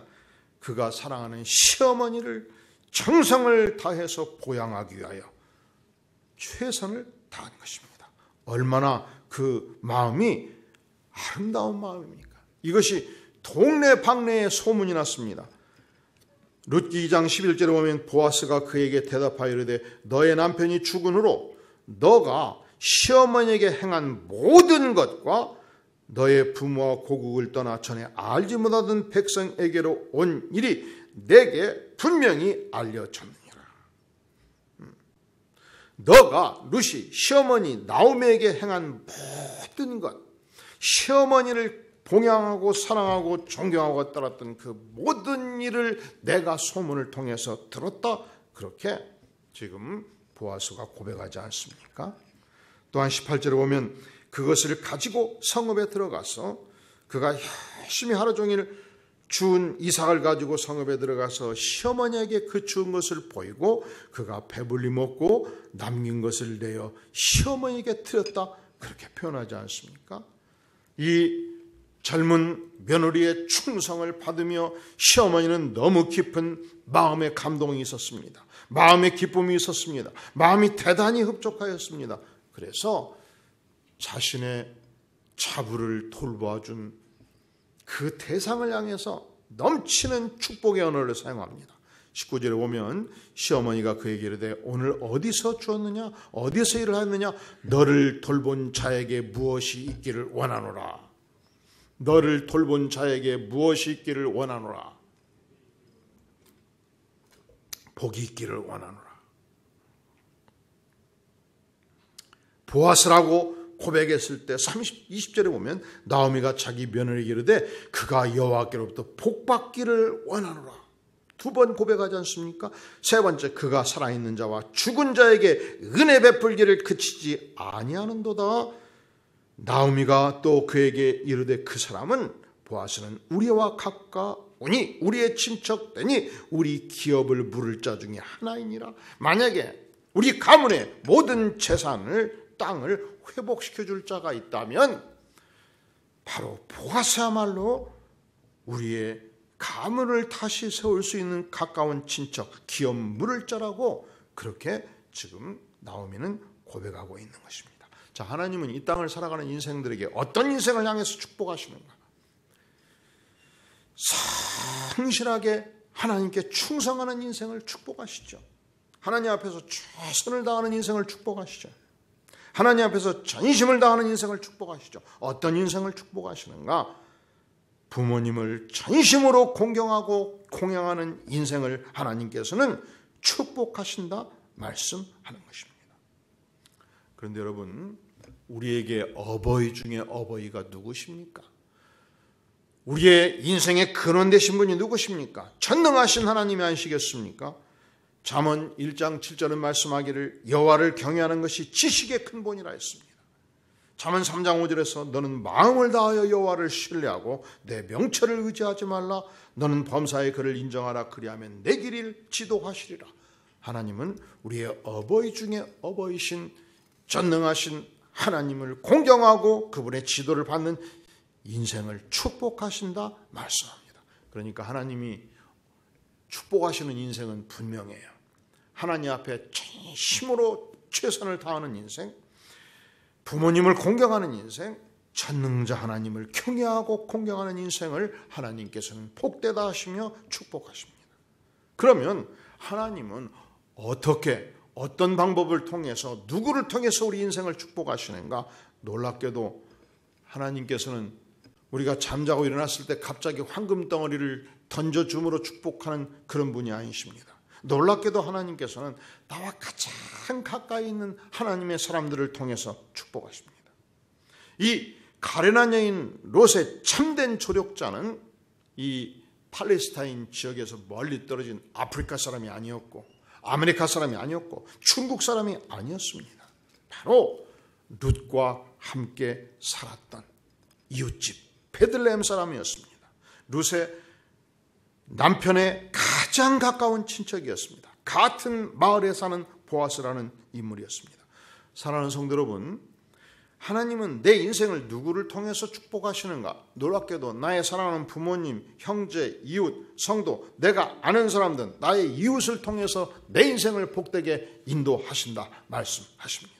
그가 사랑하는 시어머니를 정성을 다해서 보양하기 위하여 최선을 다한 것입니다. 얼마나 그 마음이 아름다운 마음입니까? 이것이 동네 방네에 소문이 났습니다. 룻기 2장 11절에 보면 보아스가 그에게 대답하여 이르되 너의 남편이 죽은 후로 너가 시어머니에게 행한 모든 것과 너의 부모와 고국을 떠나 전에 알지 못하던 백성에게로 온 일이 내게 분명히 알려졌느니라. 너가 룻이 시어머니 나오미에게 행한 모든 것, 시어머니를 봉양하고 사랑하고 존경하고 따랐던 그 모든 일을 내가 소문을 통해서 들었다. 그렇게 지금 보아스가 고백하지 않습니까? 또한 18절에 보면 그것을 가지고 성읍에 들어가서 그가 열심히 하루 종일 주운 이삭을 가지고 성읍에 들어가서 시어머니에게 그 주운 것을 보이고 그가 배불리 먹고 남긴 것을 내어 시어머니에게 드렸다. 그렇게 표현하지 않습니까? 이 젊은 며느리의 충성을 받으며 시어머니는 너무 깊은 마음의 감동이 있었습니다. 마음의 기쁨이 있었습니다. 마음이 대단히 흡족하였습니다. 그래서 자신의 자부를 돌봐준 그 대상을 향해서 넘치는 축복의 언어를 사용합니다. 19절에 보면 시어머니가 그에게 이르되 오늘 어디서 주었느냐 어디서 일을 하였느냐 너를 돌본 자에게 무엇이 있기를 원하노라. 너를 돌본 자에게 무엇이 있기를 원하노라. 복이 있기를 원하노라. 보아스라고 고백했을 때 20절에 보면 나오미가 자기 며느리에게 이르되 그가 여호와께로부터 복받기를 원하노라. 두 번 고백하지 않습니까? 세 번째 그가 살아있는 자와 죽은 자에게 은혜 베풀기를 그치지 아니하는도다. 나오미가 또 그에게 이르되 그 사람은 보아스는 우리와 가까우니 우리의 친척되니 우리 기업을 물을 자 중에 하나이니라. 만약에 우리 가문의 모든 재산을 땅을 회복시켜 줄 자가 있다면 바로 보아스야말로 우리의 가문을 다시 세울 수 있는 가까운 친척, 기업 물을 자라고 그렇게 지금 나오미는 고백하고 있는 것입니다. 자, 하나님은 이 땅을 살아가는 인생들에게 어떤 인생을 향해서 축복하시는가? 성실하게 하나님께 충성하는 인생을 축복하시죠. 하나님 앞에서 최선을 다하는 인생을 축복하시죠. 하나님 앞에서 전심을 다하는 인생을 축복하시죠. 어떤 인생을 축복하시는가? 부모님을 전심으로 공경하고 공양하는 인생을 하나님께서는 축복하신다 말씀하는 것입니다. 그런데 여러분, 우리에게 어버이 중에 어버이가 누구십니까? 우리의 인생의 근원 되신 분이 누구십니까? 전능하신 하나님이 아니시겠습니까? 잠언 1장 7절은 말씀하기를 여호와를 경외하는 것이 지식의 근본이라 했습니다. 잠언 3장 5절에서 너는 마음을 다하여 여호와를 신뢰하고 내 명철을 의지하지 말라. 너는 범사의 그를 인정하라. 그리하면 내 길을 지도하시리라. 하나님은 우리의 어버이 중에 어버이신 전능하신 하나님을 공경하고 그분의 지도를 받는 인생을 축복하신다 말씀합니다. 그러니까 하나님이 축복하시는 인생은 분명해요. 하나님 앞에 진심으로 최선을 다하는 인생, 부모님을 공경하는 인생, 전능자 하나님을 경외하고 공경하는 인생을 하나님께서는 복되다 하시며 축복하십니다. 그러면 하나님은 어떤 방법을 통해서 누구를 통해서 우리 인생을 축복하시는가? 놀랍게도 하나님께서는 우리가 잠자고 일어났을 때 갑자기 황금덩어리를 던져줌으로 축복하는 그런 분이 아니십니다. 놀랍게도 하나님께서는 나와 가장 가까이 있는 하나님의 사람들을 통해서 축복하십니다. 이 가련한 여인 롯의 참된 조력자는 이 팔레스타인 지역에서 멀리 떨어진 아프리카 사람이 아니었고 아메리카 사람이 아니었고 중국 사람이 아니었습니다. 바로 룻과 함께 살았던 이웃집 베들레헴 사람이었습니다. 룻의 남편의 가장 가까운 친척이었습니다. 같은 마을에 사는 보아스라는 인물이었습니다. 사랑하는 성도 여러분, 하나님은 내 인생을 누구를 통해서 축복하시는가? 놀랍게도 나의 사랑하는 부모님, 형제, 이웃, 성도, 내가 아는 사람들, 나의 이웃을 통해서 내 인생을 복되게 인도하신다 말씀하십니다.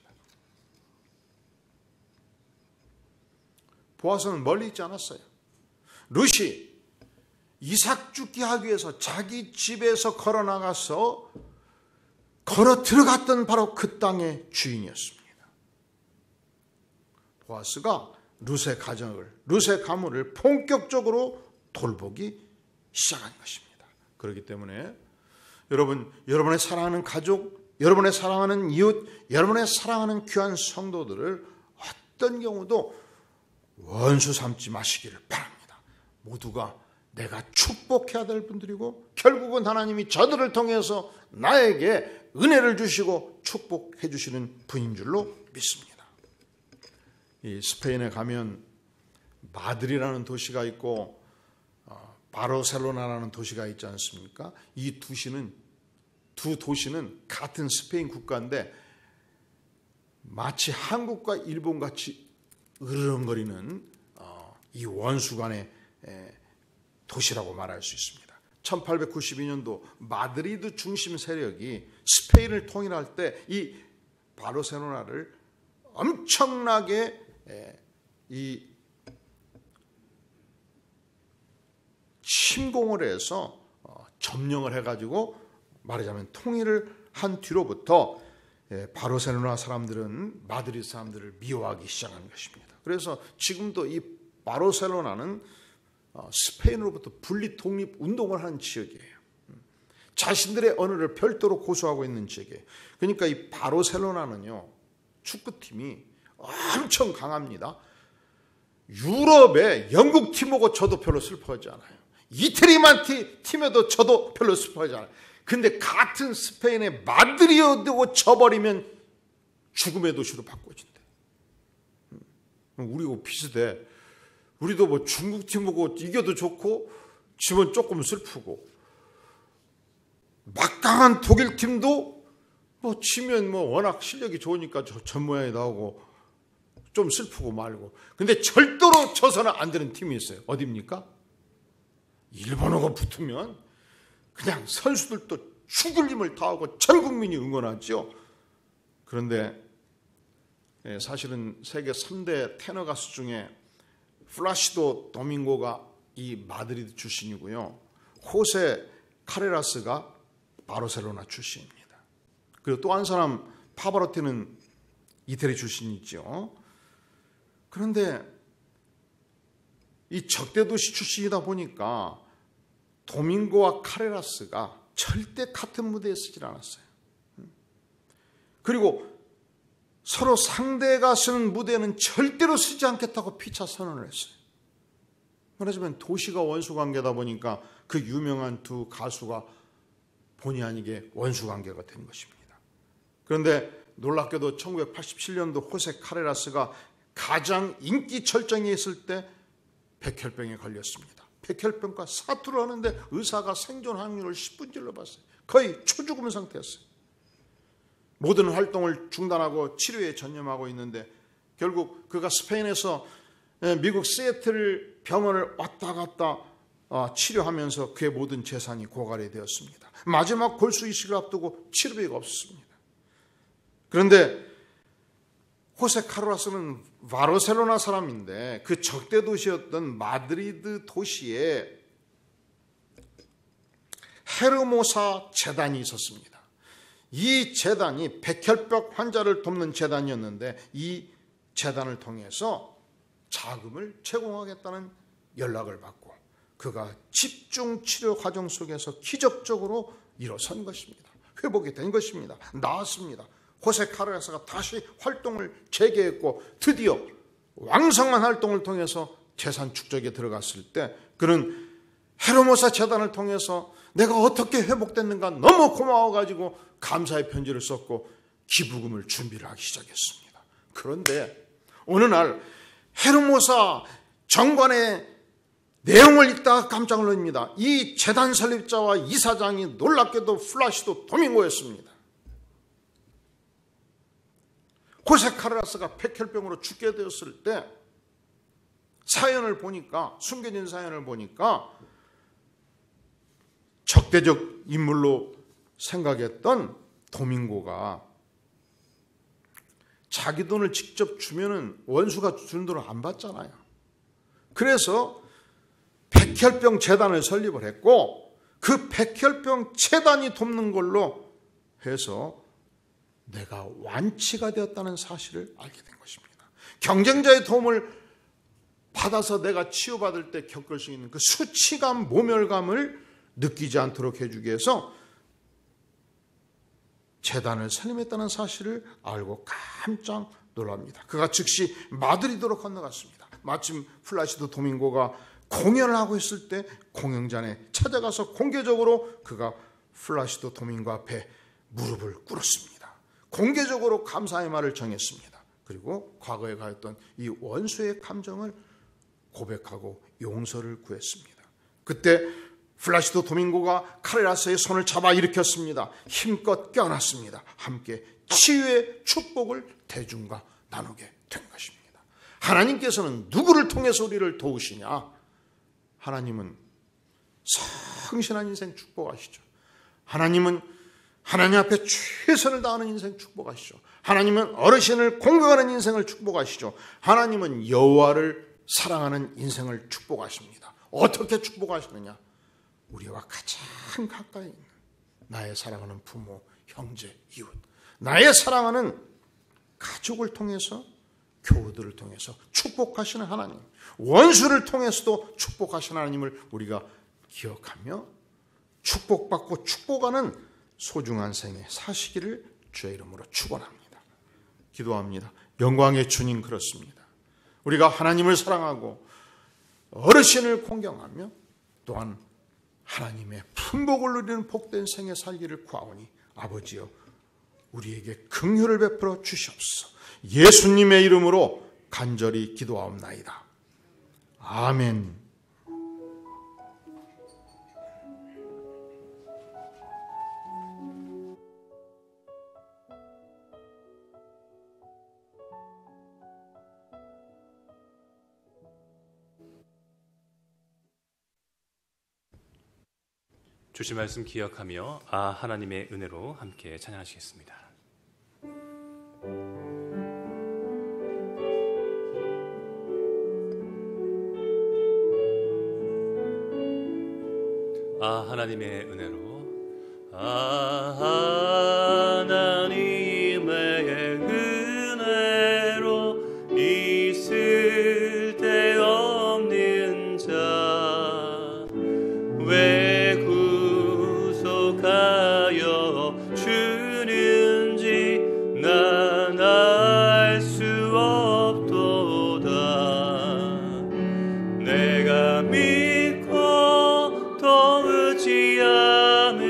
보아스는 멀리 있지 않았어요. 룻이 이삭 죽게 하기 위해서 자기 집에서 걸어 나가서 걸어 들어갔던 바로 그 땅의 주인이었습니다. 보아스가 룻의 가정을, 룻의 가문을 본격적으로 돌보기 시작한 것입니다. 그렇기 때문에 여러분, 여러분의 사랑하는 가족, 여러분의 사랑하는 이웃, 여러분의 사랑하는 귀한 성도들을 어떤 경우도 원수 삼지 마시기를 바랍니다. 모두가 내가 축복해야 될 분들이고 결국은 하나님이 저들을 통해서 나에게 은혜를 주시고 축복해 주시는 분인 줄로 믿습니다. 이 스페인에 가면 마드리라는 도시가 있고 바르셀로나라는 도시가 있지 않습니까? 이 두 도시는 같은 스페인 국가인데 마치 한국과 일본같이 으르렁거리는 이 원수 간의 도시라고 말할 수 있습니다. 1892년도 마드리드 중심 세력이 스페인을 통일할 때 이 바르셀로나를 엄청나게 이 침공을 해서 점령을 해가지고 말하자면 통일을 한 뒤로부터 바르셀로나 사람들은 마드리드 사람들을 미워하기 시작한 것입니다. 그래서 지금도 이 바르셀로나는 스페인으로부터 분리 독립 운동을 하는 지역이에요. 자신들의 언어를 별도로 고수하고 있는 지역이에요. 그러니까 이 바르셀로나는요, 축구팀이 엄청 강합니다. 유럽의 영국 팀하고 저도 별로 슬퍼하지 않아요. 이태리만 팀에도 저도 별로 슬퍼하지 않아요. 근데 같은 스페인의 마드리드고 져버리면 죽음의 도시로 바꿔진대. 우리하고 비슷해. 우리도 뭐 중국 팀하고 이겨도 좋고 지면 조금 슬프고, 막강한 독일 팀도 뭐 치면 뭐 워낙 실력이 좋으니까 저 모양이 나오고 좀 슬프고 말고. 근데 절대로 져서는 안 되는 팀이 있어요. 어디입니까? 일본하고 붙으면 그냥 선수들도 죽을 힘을 다하고 전 국민이 응원하죠. 그런데 사실은 세계 3대 테너 가수 중에 플라시도 도밍고가 이 마드리드 출신이고요. 호세 카레라스가 바르셀로나 출신입니다. 그리고 또 한 사람 파바로티는 이태리 출신이죠. 그런데 이 적대도시 출신이다 보니까 도밍고와 카레라스가 절대 같은 무대에 서질 않았어요. 그리고 서로 상대가 쓰는 무대는 절대로 쓰지 않겠다고 피차 선언을 했어요. 말하자면 도시가 원수 관계다 보니까 그 유명한 두 가수가 본의 아니게 원수 관계가 된 것입니다. 그런데 놀랍게도 1987년도 호세 카레라스가 가장 인기 철정에 있을 때 백혈병에 걸렸습니다. 백혈병과 사투를 하는데 의사가 생존 확률을 10분질러 봤어요. 거의 초죽음 상태였어요. 모든 활동을 중단하고 치료에 전념하고 있는데 결국 그가 스페인에서 미국 시애틀 병원을 왔다 갔다 치료하면서 그의 모든 재산이 고갈이 되었습니다. 마지막 골수 이식을 앞두고 치료비가 없었습니다. 그런데 호세 카레라스는 바르셀로나 사람인데 그 적대 도시였던 마드리드 도시에 헤르모사 재단이 있었습니다. 이 재단이 백혈병 환자를 돕는 재단이었는데 이 재단을 통해서 자금을 제공하겠다는 연락을 받고 그가 집중 치료 과정 속에서 기적적으로 일어선 것입니다. 회복이 된 것입니다. 나았습니다. 호세 카레라스가 다시 활동을 재개했고 드디어 왕성한 활동을 통해서 재산 축적에 들어갔을 때 그는 헤르모사 재단을 통해서 내가 어떻게 회복됐는가 너무 고마워가지고 감사의 편지를 썼고 기부금을 준비를 하기 시작했습니다. 그런데 어느 날 헤르모사 정관의 내용을 읽다가 깜짝 놀랍니다. 이 재단 설립자와 이사장이 놀랍게도 플라시도 도밍고였습니다. 호세카르라스가 백혈병으로 죽게 되었을 때 사연을 보니까, 숨겨진 사연을 보니까 적대적 인물로 생각했던 도밍고가 자기 돈을 직접 주면은 원수가 준 돈을 안 받잖아요. 그래서 백혈병 재단을 설립을 했고, 그 백혈병 재단이 돕는 걸로 해서 내가 완치가 되었다는 사실을 알게 된 것입니다. 경쟁자의 도움을 받아서 내가 치유받을 때 겪을 수 있는 그 수치감, 모멸감을 느끼지 않도록 해주기 위해서 재단을 설립했다는 사실을 알고 깜짝 놀랍니다. 그가 즉시 마드리드로 건너갔습니다. 마침 플라시도 도밍고가 공연을 하고 있을 때 공연장에 찾아가서 공개적으로 그가 플라시도 도밍고 앞에 무릎을 꿇었습니다. 공개적으로 감사의 말을 전했습니다. 그리고 과거에 가했던 이 원수의 감정을 고백하고 용서를 구했습니다. 그때 플라시도 도밍고가 카레라스의 손을 잡아 일으켰습니다. 힘껏 껴안았습니다. 함께 치유의 축복을 대중과 나누게 된 것입니다. 하나님께서는 누구를 통해서 우리를 도우시냐? 하나님은 성실한 인생 축복하시죠. 하나님은 하나님 앞에 최선을 다하는 인생 축복하시죠. 하나님은 어르신을 공경하는 인생을 축복하시죠. 하나님은 여호와를 사랑하는 인생을 축복하십니다. 어떻게 축복하시느냐? 우리와 가장 가까이 있는 나의 사랑하는 부모, 형제, 이웃, 나의 사랑하는 가족을 통해서, 교우들을 통해서 축복하시는 하나님, 원수를 통해서도 축복하시는 하나님을 우리가 기억하며 축복받고 축복하는 소중한 생애 사시기를 주의 이름으로 축원합니다. 기도합니다. 영광의 주님, 그렇습니다. 우리가 하나님을 사랑하고 어르신을 공경하며 또한 하나님의 품복을 누리는 복된 생애 살기를 구하오니 아버지여, 우리에게 긍휼을 베풀어 주시옵소서. 예수님의 이름으로 간절히 기도하옵나이다. 아멘. 주신 말씀 기억하며 하나님의 은혜로 함께 찬양하시겠습니다. 하나님의 은혜로 하나님의 은혜로 있을 데 없는 자 왜 구속하여 주는지 난 알 수 없도다. 내가 믿고 또 의지함은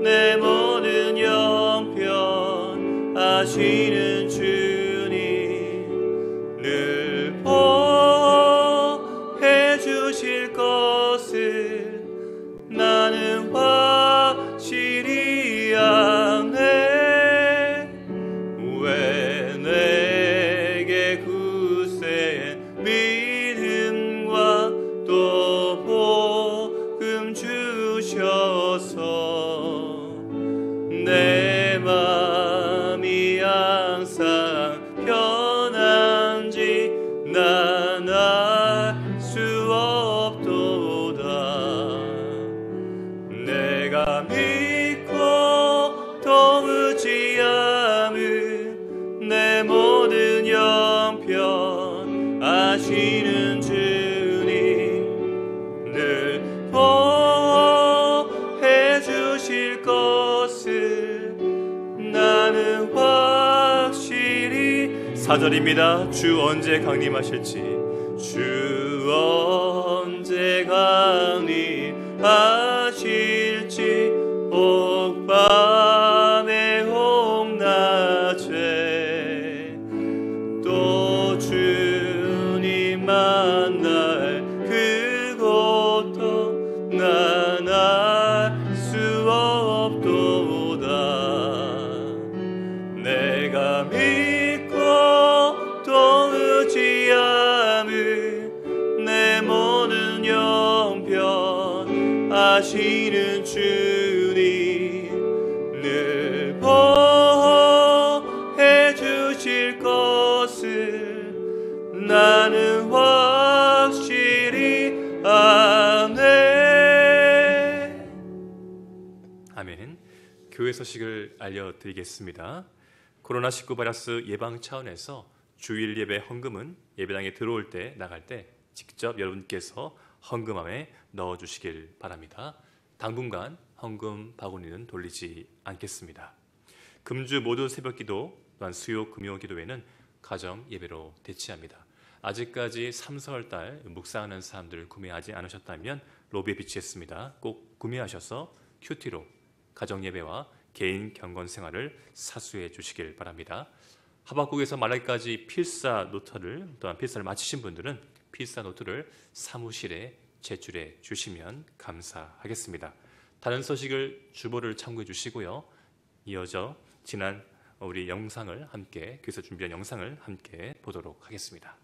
내 모든 형편 아시는 주님 늘 보해 주실 것을 나는 확실히 아네. 왜 내게 굳센 믿음과 또 복음 주셔서 내 맘이 항상 편한지 난 알 수 없도다. 내가 믿고 또 의지함은 내 모든 형편 아시는 주님 늘 보해 주실 것을 나는 확실히 4절입니다. 주 언제 강림하실지 주 언제 강림하실지 옥밤에 홍낮에 또 주님 만날 그곳도 난 알 수 없도다. 내가 사랑하시는 주님 늘 보호해 주실 것을 나는 확실히 아네. 아멘. 교회 소식을 알려드리겠습니다. 코로나19 바이러스 예방 차원에서 주일 예배 헌금은 예배당에 들어올 때 나갈 때 직접 여러분께서 헌금함에 넣어주시길 바랍니다. 당분간 헌금 바구니는 돌리지 않겠습니다. 금주 모두 새벽기도 또한 수요 금요 기도회는 가정 예배로 대치합니다. 아직까지 3, 4월달 묵상하는 사람들 구매하지 않으셨다면 로비에 비치했습니다. 꼭 구매하셔서 큐티로 가정 예배와 개인 경건 생활을 사수해 주시길 바랍니다. 하박국에서 말라기까지 필사 노트를 또한 필사를 마치신 분들은 필사 노트를 사무실에 제출해 주시면 감사하겠습니다. 다른 소식을 주보를 참고해 주시고요. 이어져 지난 우리 영상을 함께 교회에서 준비한 영상을 함께 보도록 하겠습니다.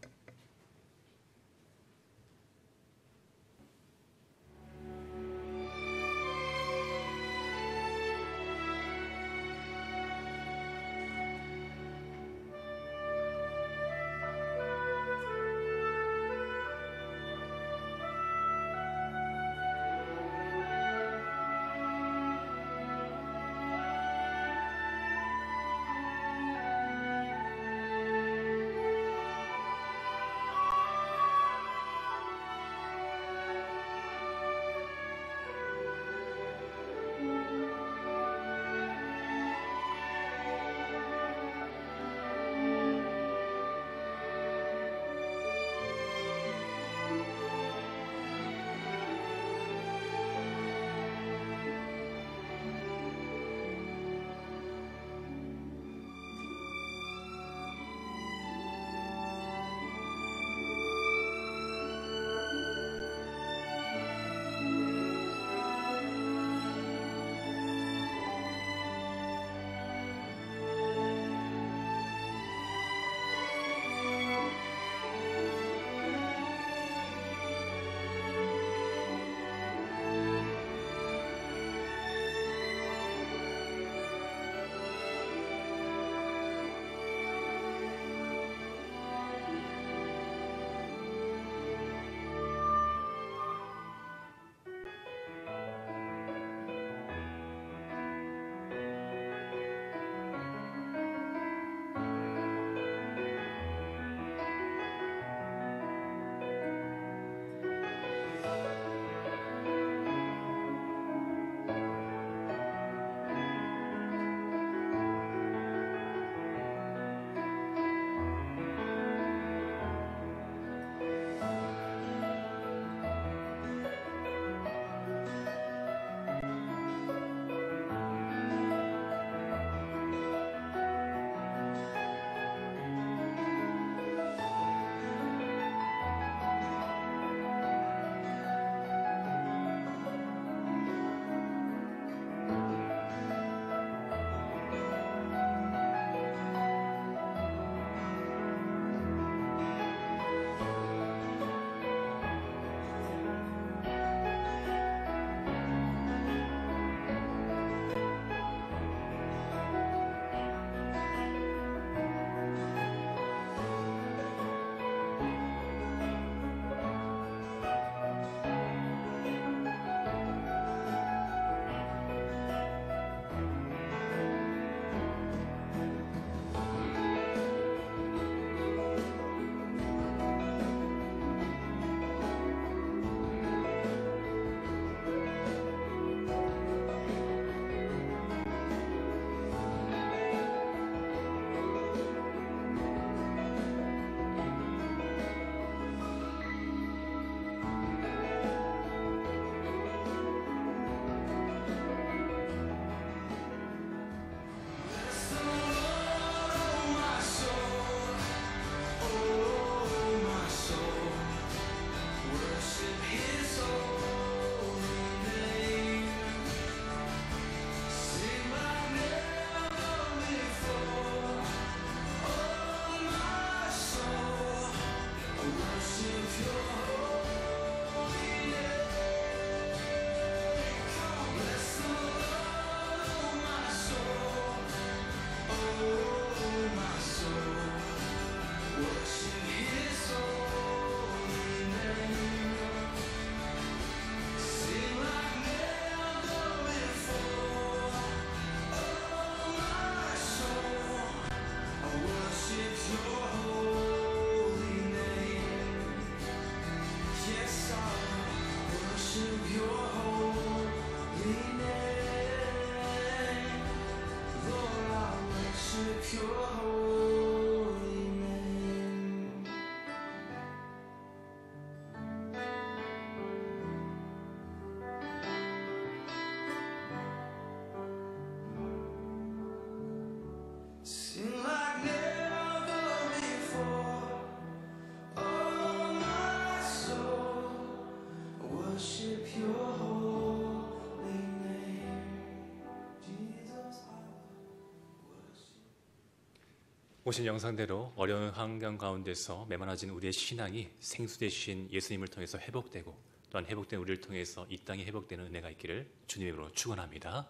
오신 영상대로 어려운 환경 가운데서 메마라진 우리의 신앙이 생수되신 예수님을 통해서 회복되고 또한 회복된 우리를 통해서 이 땅에 회복되는 은혜가 있기를 주님의 이름으로 축원합니다.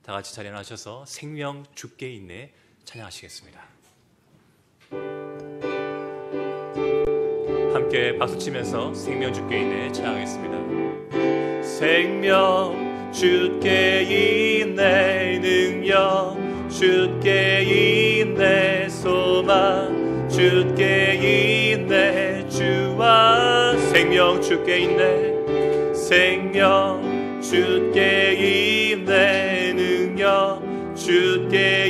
다 같이 자리에 나셔서 생명 주께 있네 찬양하시겠습니다. 함께 박수치면서 생명 주께 있네 찬양하겠습니다. 생명 주께 있네 능력 주께 있네 소망 주께 있네 주와 생명 주께 있네 생명 주께 있네 능력 주께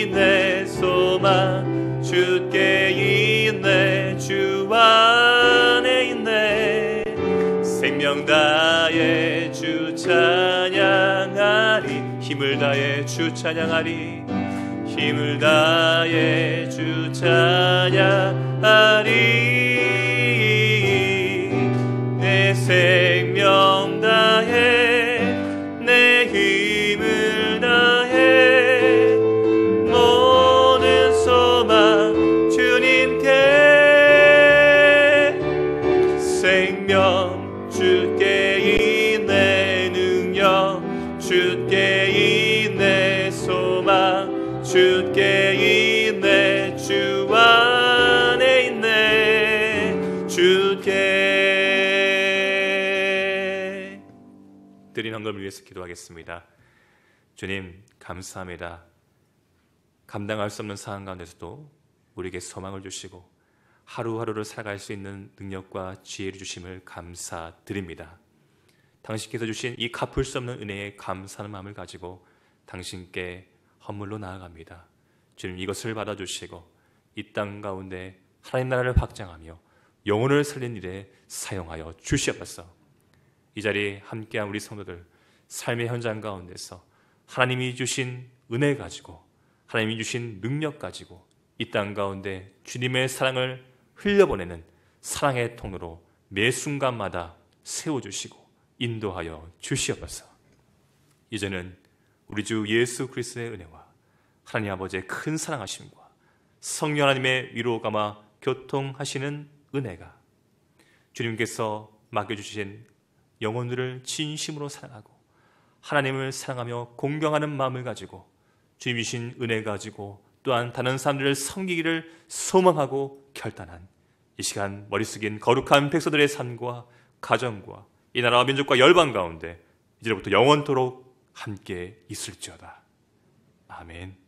있네 소망 주께 있네 주 안에 있네 생명 다해 주 찬양하리 힘을 다해 주 찬양하리 힘을 다해 주 찬양하리 내 생명 다해 내 힘을 다해 모든 소망 주님께 생명 주께 있네 능력 주께 있네 소망 주께 있네 주 안에 있네 주께 드린 헌금을 위해서 기도하겠습니다. 주님 감사합니다. 감당할 수 없는 상황 가운데서도 우리에게 소망을 주시고 하루하루를 살아갈 수 있는 능력과 지혜를 주심을 감사드립니다. 당신께서 주신 이 갚을 수 없는 은혜에 감사하는 마음을 가지고 당신께 헌물로 나아갑니다. 주님 이것을 받아주시고 이 땅 가운데 하나님 나라를 확장하며 영혼을 살린 일에 사용하여 주시옵소서. 이 자리에 함께한 우리 성도들 삶의 현장 가운데서 하나님이 주신 은혜 가지고 하나님이 주신 능력 가지고 이 땅 가운데 주님의 사랑을 흘려보내는 사랑의 통로로 매 순간마다 세워주시고 인도하여 주시옵소서. 이제는 우리 주 예수 그리스도의 은혜와 하나님 아버지의 큰 사랑하심과 성령 하나님의 위로감화 교통하시는 은혜가 주님께서 맡겨주신 영혼들을 진심으로 사랑하고 하나님을 사랑하며 공경하는 마음을 가지고 주님 주신 은혜 가지고 또한 다른 사람들을 섬기기를 소망하고 결단한 이 시간 머리 숙인 거룩한 백성들의 삶과 가정과 이 나라와 민족과 열방 가운데 이제부터 영원토록 함께 있을지어다. 아멘.